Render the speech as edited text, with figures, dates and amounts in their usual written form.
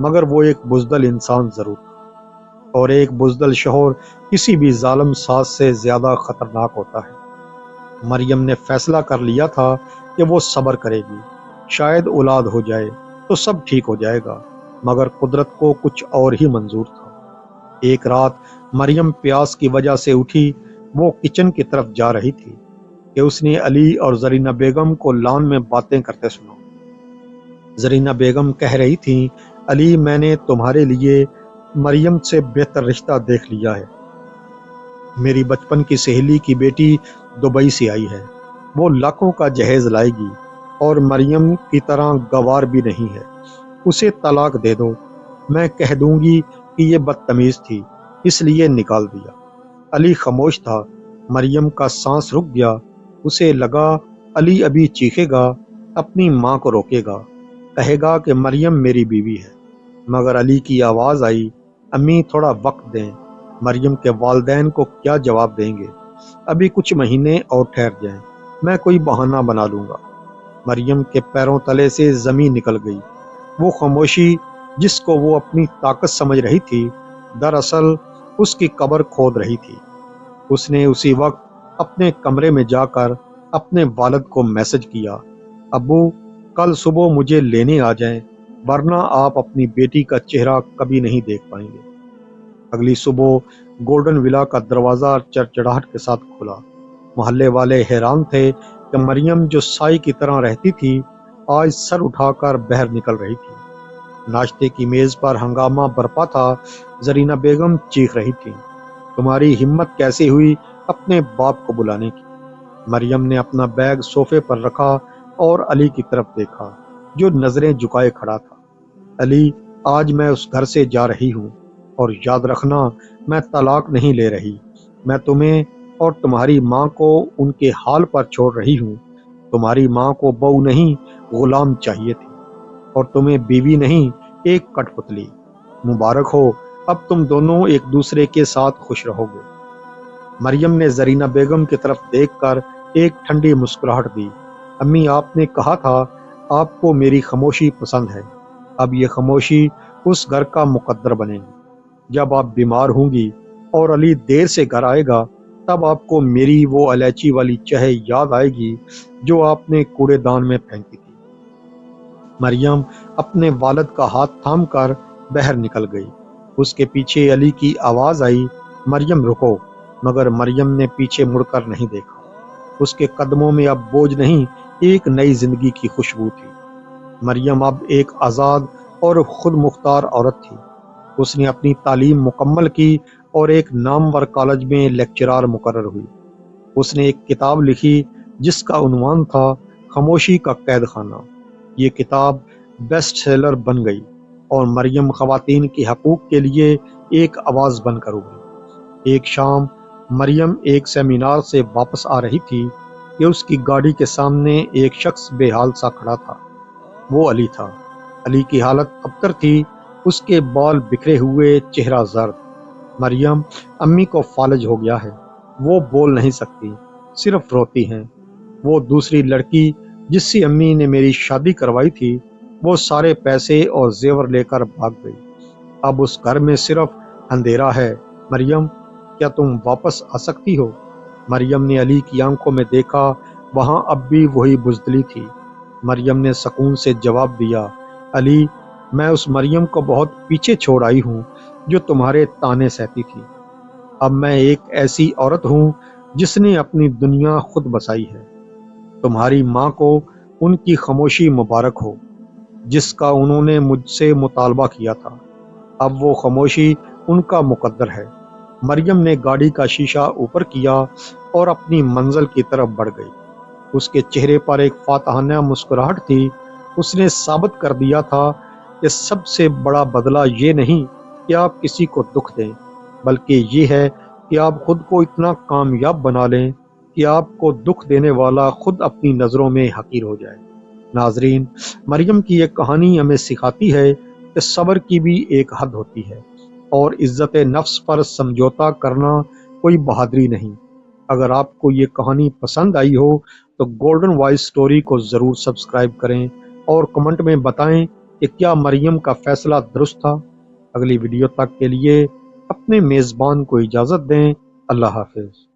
مگر وہ ایک بزدل انسان ضرور تھا، اور ایک بزدل شوہر کسی بھی ظالم ساس سے زیادہ خطرناک ہوتا ہے۔ مریم نے فیصلہ کر لیا تھا کہ وہ صبر کرے گی، شاید اولاد ہو جائے تو سب ٹھیک ہو جائے گا، مگر قدرت کو کچھ اور ہی منظور تھا۔ ایک رات مریم پیاس کی وجہ سے اٹھی، وہ کچن کی طرف جا رہی تھی کہ اس نے علی اور زرینہ بیگم کو لان میں باتیں کرتے سنا۔ زرینہ بیگم کہہ رہی تھی، علی، میں نے تمہارے لیے مریم سے بہتر رشتہ دیکھ لیا ہے۔ میری بچپن کی سہیلی کی بیٹی دبئی سے آئی ہے، وہ لاکھوں کا جہیز لائے گی اور مریم کی طرح گوار بھی نہیں ہے، اسے طلاق دے دو۔ میں کہہ دوں گی کہ یہ بدتمیز تھی، اس لیے نکال دیا۔ علی خاموش تھا، مریم کا سانس رک گیا، اسے لگا علی ابھی چیخے گا، اپنی ماں کو روکے گا، کہے گا کہ مریم میری بیوی ہے، مگر علی کی آواز آئی، امی تھوڑا وقت دیں۔ مریم کے والدین کو کیا جواب دیں گے؟ ابھی کچھ مہینے اور ٹھہر جائیں، میں کوئی بہانہ بنا لوں گا۔ مریم کے پیروں تلے سے زمین نکل گئی۔ وہ خاموشی جس کو وہ اپنی طاقت سمجھ رہی تھی، دراصل اس کی قبر کھود رہی تھی۔ اس نے اسی وقت اپنے کمرے میں جا کر اپنے والد کو میسج کیا، ابو، کل صبح مجھے لینے آ جائیں، ورنہ آپ اپنی بیٹی کا چہرہ کبھی نہیں دیکھ پائیں گے۔ اگلی صبح گولڈن ولا کا دروازہ چڑچڑاہٹ کے ساتھ کھلا۔ محلے والے حیران تھے کہ مریم جو سائی کی طرح رہتی تھی، آج سر اٹھا کر باہر نکل رہی تھی۔ ناشتے کی میز پر ہنگامہ برپا تھا، زرینہ بیگم چیخ رہی تھی، تمہاری ہمت کیسے ہوئی اپنے باپ کو بلانے کی؟ مریم نے اپنا بیگ صوفے پر رکھا اور علی کی طرف دیکھا، جو نظریں جھکائے کھڑا تھا۔ علی، آج میں اس گھر سے جا رہی ہوں، اور یاد رکھنا، میں طلاق نہیں لے رہی، میں تمہیں اور تمہاری ماں کو ان کے حال پر چھوڑ رہی ہوں۔ تمہاری ماں کو بہو نہیں، غلام چاہیے تھی، اور تمہیں بیوی نہیں، ایک کٹ پتلی۔ مبارک ہو، اب تم دونوں ایک دوسرے کے ساتھ خوش رہو گے۔ مریم نے زرینہ بیگم کی طرف دیکھ کر ایک ٹھنڈی مسکراہٹ دی، امی، آپ نے کہا تھا آپ کو میری خاموشی پسند ہے، اب یہ خاموشی اس گھر کا مقدر بنے گی۔ جب آپ بیمار ہوں گی اور علی دیر سے گھر آئے گا، تب آپ کو میری وہ الائچی والی چائے یاد آئے گی جو آپ نے کوڑے دان میں پھینکی تھی۔ مریم اپنے والد کا ہاتھ تھام کر باہر نکل گئی۔ اس کے پیچھے علی کی آواز آئی، مریم رکو، مگر مریم نے پیچھے مڑ کر نہیں دیکھا۔ اس کے قدموں میں اب بوجھ نہیں، ایک نئی زندگی کی خوشبو تھی۔ مریم اب ایک آزاد اور خود مختار عورت تھی۔ اس نے اپنی تعلیم مکمل کی اور ایک نامور کالج میں لیکچرار مقرر ہوئی۔ اس نے ایک کتاب لکھی جس کا عنوان تھا خاموشی کا قید خانہ۔ یہ کتاب بیسٹ سیلر بن گئی، اور مریم خواتین کے حقوق کے لیے ایک آواز بن کر ابھری۔ ایک شام مریم ایک سیمینار سے واپس آ رہی تھی کہ اس کی گاڑی کے سامنے ایک شخص بے حال سا کھڑا تھا۔ وہ علی تھا۔ علی کی حالت ابتر تھی، اس کے بال بکھرے ہوئے، چہرہ زرد۔ مریم، امی کو فالج ہو گیا ہے، وہ بول نہیں سکتی، صرف روتی ہیں۔ وہ دوسری لڑکی جس سے امی نے میری شادی کروائی تھی، وہ سارے پیسے اور زیور لے کر بھاگ گئی۔ اب اس گھر میں صرف اندھیرا ہے۔ مریم، کیا تم واپس آ سکتی ہو؟ مریم نے علی کی آنکھوں میں دیکھا، وہاں اب بھی وہی بزدلی تھی۔ مریم نے سکون سے جواب دیا، علی، میں اس مریم کو بہت پیچھے چھوڑ آئی ہوں جو تمہارے طعنے سہتی تھی۔ اب میں ایک ایسی عورت ہوں جس نے اپنی دنیا خود بسائی ہے۔ تمہاری ماں کو ان کی خاموشی مبارک ہو جس کا انہوں نے مجھ سے مطالبہ کیا تھا۔ اب وہ خاموشی ان کا مقدر ہے۔ مریم نے گاڑی کا شیشہ اوپر کیا اور اپنی منزل کی طرف بڑھ گئی۔ اس کے چہرے پر ایک فاتحانہ مسکراہٹ تھی۔ اس نے ثابت کر دیا تھا کہ سب سے بڑا بدلہ یہ نہیں کہ آپ کسی کو دکھ دیں، بلکہ یہ ہے کہ آپ خود کو اتنا کامیاب بنا لیں کہ آپ کو دکھ دینے والا خود اپنی نظروں میں حقیر ہو جائے۔ ناظرین، مریم کی یہ کہانی ہمیں سکھاتی ہے کہ صبر کی بھی ایک حد ہوتی ہے، اور عزت نفس پر سمجھوتا کرنا کوئی بہادری نہیں۔ اگر آپ کو یہ کہانی پسند آئی ہو تو گولڈن وائس سٹوری کو ضرور سبسکرائب کریں اور کمنٹ میں بتائیں کہ کیا مریم کا فیصلہ درست تھا۔ اگلی ویڈیو تک کے لیے اپنے میزبان کو اجازت دیں۔ اللہ حافظ۔